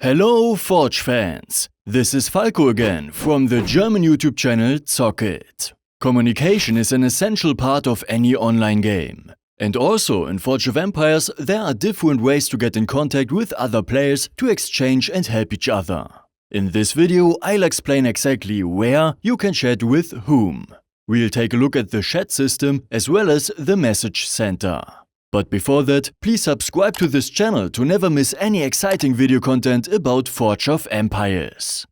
Hello Forge fans! This is Falco again from the German YouTube channel Zockit. Communication is an essential part of any online game. And also in Forge of Empires there are different ways to get in contact with other players to exchange and help each other. In this video I'll explain exactly where you can chat with whom. We'll take a look at the chat system as well as the message center. But before that, please subscribe to this channel to never miss any exciting video content about Forge of Empires.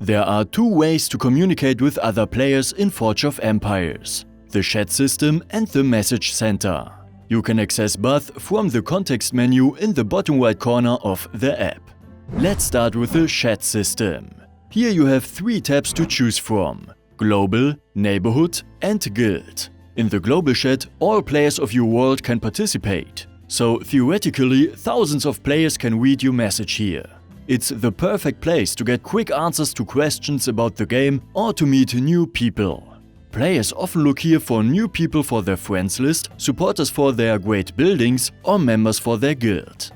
There are two ways to communicate with other players in Forge of Empires: the chat system and the message center. You can access both from the context menu in the bottom right corner of the app. Let's start with the chat system. Here you have three tabs to choose from: Global, Neighborhood and Guild. In the global chat, all players of your world can participate. So theoretically, thousands of players can read your message here. It's the perfect place to get quick answers to questions about the game or to meet new people. Players often look here for new people for their friends list, supporters for their great buildings or members for their guild.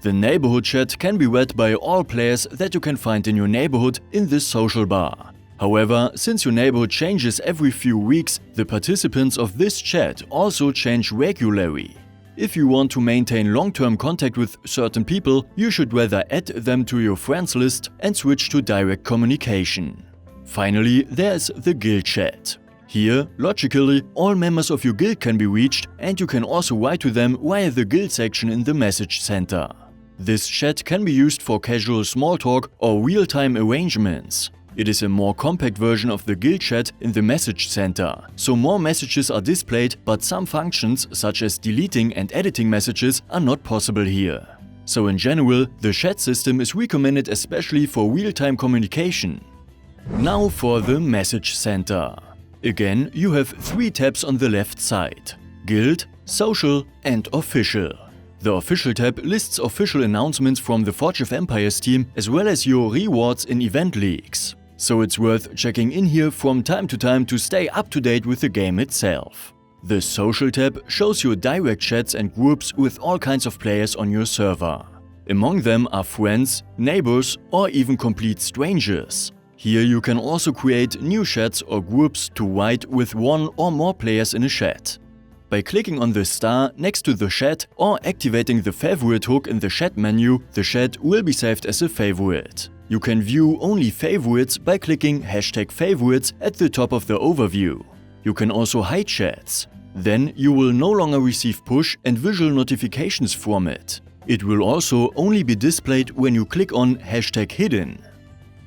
The neighborhood chat can be read by all players that you can find in your neighborhood in this social bar. However, since your neighborhood changes every few weeks, the participants of this chat also change regularly. If you want to maintain long-term contact with certain people, you should rather add them to your friends list and switch to direct communication. Finally, there's the guild chat. Here, logically, all members of your guild can be reached and you can also write to them via the guild section in the message center. This chat can be used for casual small talk or real-time arrangements. It is a more compact version of the guild chat in the message center, so more messages are displayed, but some functions such as deleting and editing messages are not possible here. So in general, the chat system is recommended especially for real-time communication. Now for the message center. Again, you have three tabs on the left side: Guild, Social and Official. The Official tab lists official announcements from the Forge of Empires team as well as your rewards in event leagues. So it's worth checking in here from time to stay up to date with the game itself. The Social tab shows you direct chats and groups with all kinds of players on your server. Among them are friends, neighbors or even complete strangers. Here you can also create new chats or groups to write with one or more players in a chat. By clicking on the star next to the chat or activating the favorite hook in the chat menu, the chat will be saved as a favorite. You can view only favorites by clicking #favorites at the top of the overview. You can also hide chats. Then you will no longer receive push and visual notifications from it. It will also only be displayed when you click on #hidden.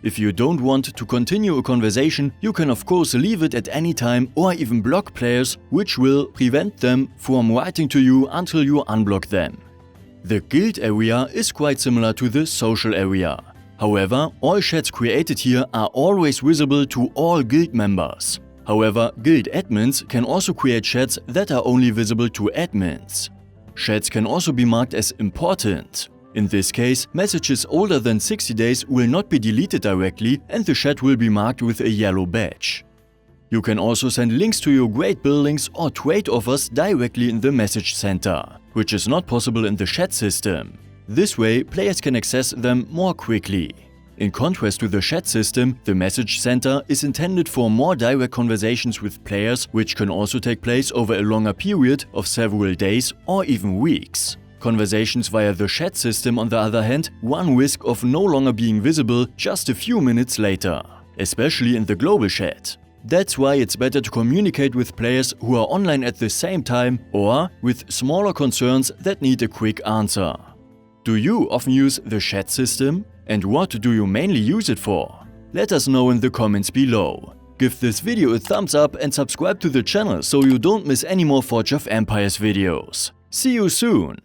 If you don't want to continue a conversation, you can of course leave it at any time or even block players, which will prevent them from writing to you until you unblock them. The guild area is quite similar to the social area. However, all chats created here are always visible to all guild members. However, guild admins can also create chats that are only visible to admins. Chats can also be marked as important. In this case, messages older than 60 days will not be deleted directly and the chat will be marked with a yellow badge. You can also send links to your great buildings or trade offers directly in the message center, which is not possible in the chat system. This way, players can access them more quickly. In contrast to the chat system, the message center is intended for more direct conversations with players, which can also take place over a longer period of several days or even weeks. Conversations via the chat system, on the other hand, run risk of no longer being visible just a few minutes later, especially in the global chat. That's why it's better to communicate with players who are online at the same time or with smaller concerns that need a quick answer. Do you often use the chat system? And what do you mainly use it for? Let us know in the comments below. Give this video a thumbs up and subscribe to the channel so you don't miss any more Forge of Empires videos. See you soon!